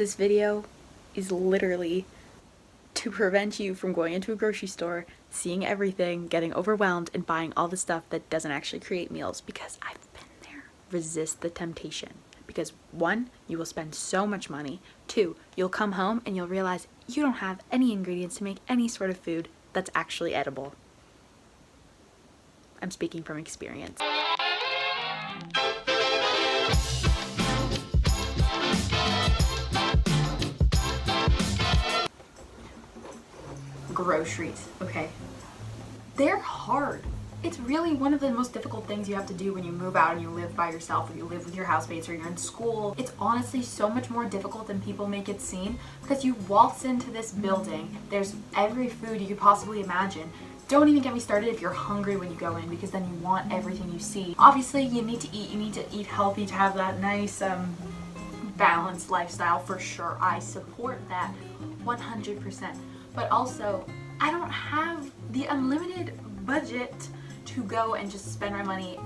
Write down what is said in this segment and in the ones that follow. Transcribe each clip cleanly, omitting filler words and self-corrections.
This video is literally to prevent you from going into a grocery store, seeing everything, getting overwhelmed, and buying all the stuff that doesn't actually create meals, because I've been there. Resist the temptation. Because 1, you will spend so much money. 2, you'll come home and you'll realize you don't have any ingredients to make any sort of food that's actually edible. I'm speaking from experience. Groceries, okay? They're hard. It's really one of the most difficult things you have to do when you move out and you live by yourself, or you live with your housemates, or you're in school. It's honestly so much more difficult than people make it seem, because you waltz into this building, there's every food you could possibly imagine. Don't even get me started if you're hungry when you go in, because then you want everything you see. Obviously, you need to eat healthy to have that nice, balanced lifestyle for sure. I support that 100%. But also, I don't have the unlimited budget to go and just spend my money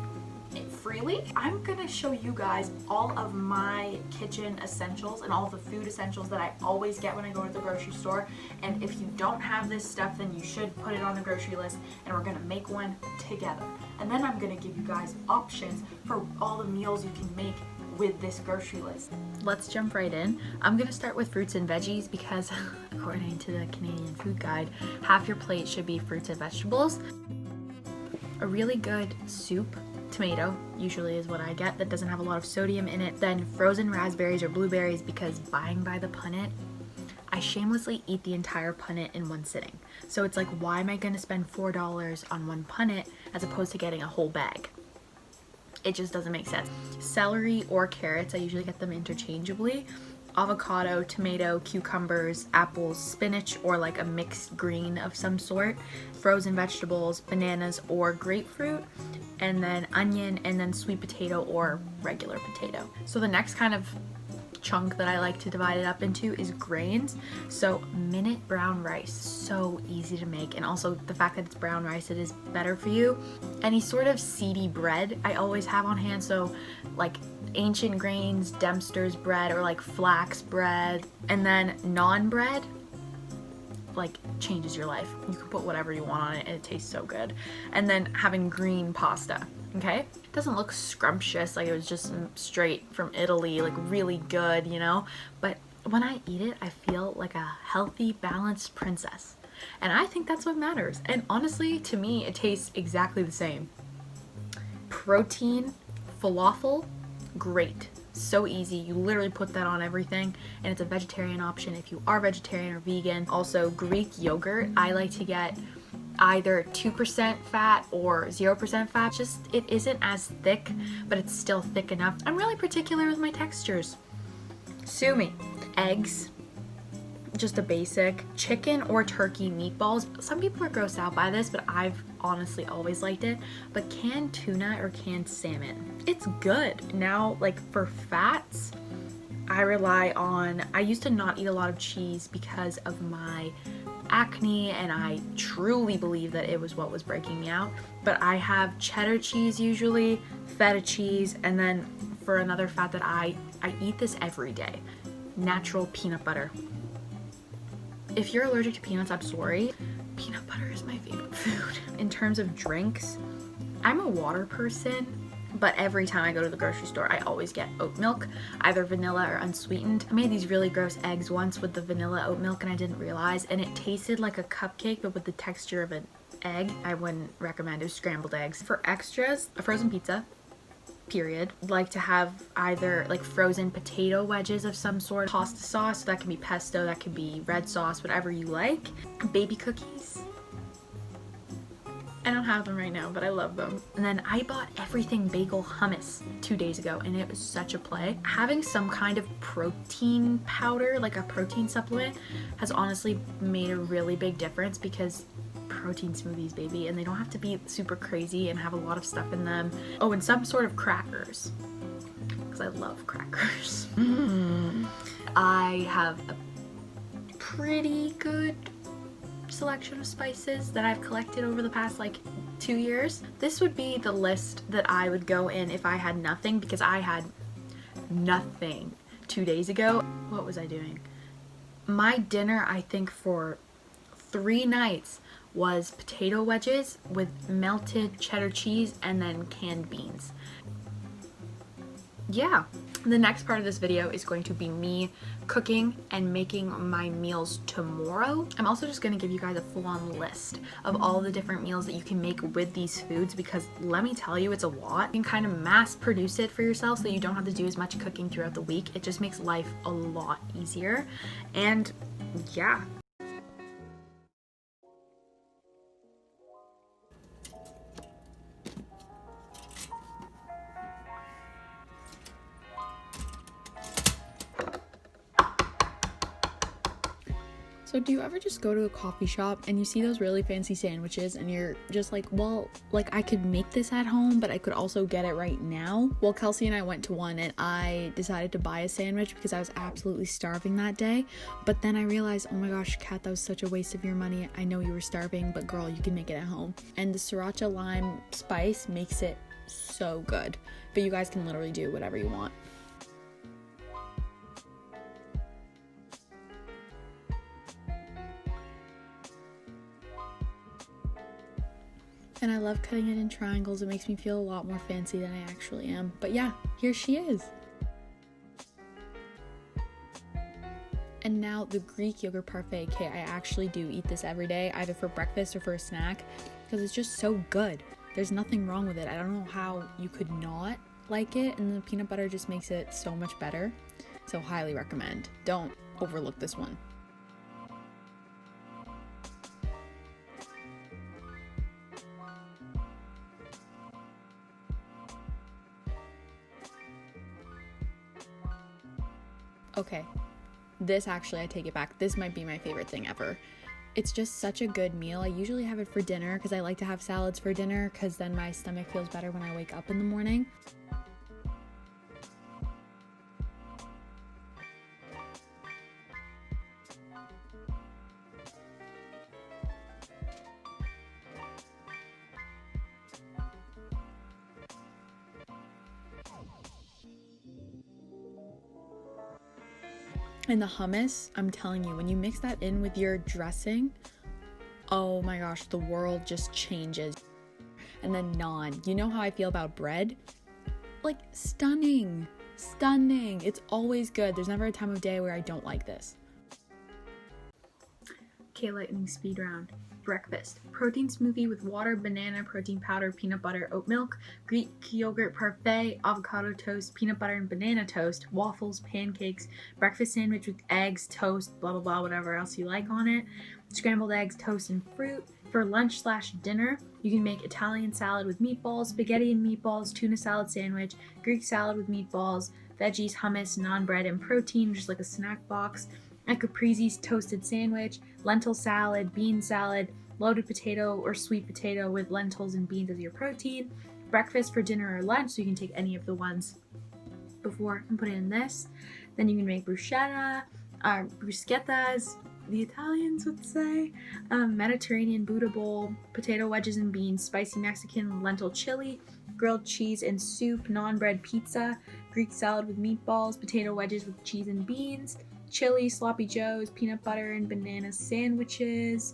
freely. I'm gonna show you guys all of my kitchen essentials and all the food essentials that I always get when I go to the grocery store. And if you don't have this stuff, then you should put it on the grocery list, and we're gonna make one together. And then I'm gonna give you guys options for all the meals you can make with this grocery list. Let's jump right in. I'm gonna start with fruits and veggies because according to the Canadian Food Guide, half your plate should be fruits and vegetables. A really good soup, tomato usually is what I get, that doesn't have a lot of sodium in it. Then frozen raspberries or blueberries, because buying by the punnet, I shamelessly eat the entire punnet in one sitting. So it's like, why am I gonna spend $4 on one punnet as opposed to getting a whole bag? It just doesn't make sense. Celery or carrots, I usually get them interchangeably. Avocado, tomato, cucumbers, apples, spinach, or like a mixed green of some sort. Frozen vegetables, bananas or grapefruit, and then onion, and then sweet potato or regular potato. So the next kind of chunk that I like to divide it up into is grains. So minute brown rice, so easy to make, and also the fact that it's brown rice, it is better for you. Any sort of seedy bread I always have on hand, so like ancient grains, Dempster's bread, or like flax bread. And then naan bread, like, changes your life. You can put whatever you want on it and it tastes so good. And then having green pasta. Okay, it doesn't look scrumptious, like it was just straight from Italy, like really good, you know, but when I eat it, I feel like a healthy, balanced princess, and I think that's what matters. And honestly, to me, it tastes exactly the same. Protein, falafel, great, so easy. You literally put that on everything, and it's a vegetarian option if you are vegetarian or vegan. Also, Greek yogurt, I like to get either 2% fat or 0% fat. Just, it isn't as thick, but it's still thick enough. I'm really particular with my textures. Sue me. Eggs, just a basic. Chicken or turkey meatballs. Some people are grossed out by this, but I've honestly always liked it. But canned tuna or canned salmon, it's good. Now, like for fats, I rely on, I used to not eat a lot of cheese because of my acne, and I truly believe that it was what was breaking me out. But I have cheddar cheese usually, feta cheese, and then for another fat that I eat this every day, natural peanut butter. If you're allergic to peanuts, I'm sorry. Peanut butter is my favorite food. In terms of drinks, I'm a water person, but every time I go to the grocery store, I always get oat milk, either vanilla or unsweetened. I made these really gross eggs once with the vanilla oat milk, and I didn't realize, and it tasted like a cupcake, but with the texture of an egg. I wouldn't recommend it. Scrambled eggs. For extras, a frozen pizza, period. Like to have either like frozen potato wedges of some sort, pasta sauce, so that can be pesto, that can be red sauce, whatever you like. Baby cookies. I don't have them right now, but I love them. And then I bought everything bagel hummus 2 days ago, and it was such a play. Having some kind of protein powder, like a protein supplement, has honestly made a really big difference, because protein smoothies, baby, and they don't have to be super crazy and have a lot of stuff in them. Oh, and some sort of crackers, because I love crackers. I have a pretty good selection of spices that I've collected over the past like 2 years. This would be the list that I would go in if I had nothing, because I had nothing 2 days ago. What was I doing? My dinner, I think for 3 nights, was potato wedges with melted cheddar cheese and then canned beans. Yeah. The next part of this video is going to be me cooking and making my meals tomorrow. I'm also just going to give you guys a full-on list of all the different meals that you can make with these foods, because let me tell you, it's a lot. You can kind of mass produce it for yourself so you don't have to do as much cooking throughout the week. It just makes life a lot easier. And yeah. So do you ever just go to a coffee shop and you see those really fancy sandwiches and you're just like, well, like I could make this at home, but I could also get it right now? Well, Kelsey and I went to one and I decided to buy a sandwich because I was absolutely starving that day. But then I realized, oh my gosh, Kat, that was such a waste of your money. I know you were starving, but girl, you can make it at home. And the sriracha lime spice makes it so good. But you guys can literally do whatever you want. And I love cutting it in triangles. It makes me feel a lot more fancy than I actually am. But yeah, here she is. And now the Greek yogurt parfait. Okay, I actually do eat this every day, either for breakfast or for a snack, because it's just so good. There's nothing wrong with it. I don't know how you could not like it, and the peanut butter just makes it so much better. So highly recommend. Don't overlook this one. Okay, this actually, I take it back. This might be my favorite thing ever. It's just such a good meal. I usually have it for dinner because I like to have salads for dinner because then my stomach feels better when I wake up in the morning. And the hummus, I'm telling you, when you mix that in with your dressing, oh my gosh, the world just changes. And then naan. You know how I feel about bread? Like, stunning. Stunning. It's always good. There's never a time of day where I don't like this. Okay, lightning speed round. Breakfast. Protein smoothie with water, banana, protein powder, peanut butter, oat milk, Greek yogurt parfait, avocado toast, peanut butter and banana toast, waffles, pancakes, breakfast sandwich with eggs, toast, blah blah blah, whatever else you like on it, scrambled eggs, toast, and fruit. For lunch/dinner, you can make Italian salad with meatballs, spaghetti and meatballs, tuna salad sandwich, Greek salad with meatballs, veggies, hummus, naan bread, and protein, just like a snack box, a caprese toasted sandwich, lentil salad, bean salad, loaded potato or sweet potato with lentils and beans as your protein, breakfast for dinner or lunch, so you can take any of the ones before and put it in this. Then you can make bruschetta, bruschettas, the Italians would say, Mediterranean Buddha bowl, potato wedges and beans, spicy Mexican lentil chili, grilled cheese and soup, naan bread pizza, Greek salad with meatballs, potato wedges with cheese and beans, chili, sloppy joes, peanut butter and banana sandwiches.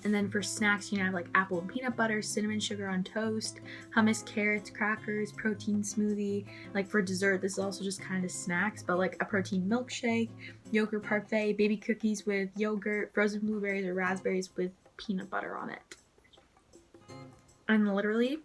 And then for snacks, you can have like apple and peanut butter, cinnamon sugar on toast, hummus, carrots, crackers, protein smoothie. Like for dessert, this is also just kind of snacks, but like a protein milkshake, yogurt parfait, baby cookies with yogurt, frozen blueberries or raspberries with peanut butter on it. And literally,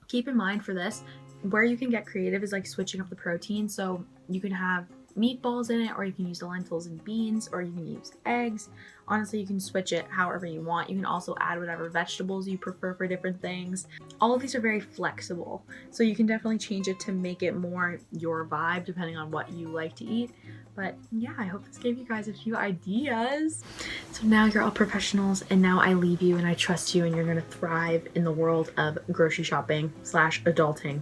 keep in mind for this, where you can get creative is like switching up the protein. So you can have meatballs in it, or you can use the lentils and beans, or you can use eggs. Honestly, you can switch it however you want. You can also add whatever vegetables you prefer for different things. All of these are very flexible, so you can definitely change it to make it more your vibe depending on what you like to eat. But yeah, I hope this gave you guys a few ideas. So now you're all professionals, and now I leave you and I trust you, and you're gonna thrive in the world of grocery shopping / adulting.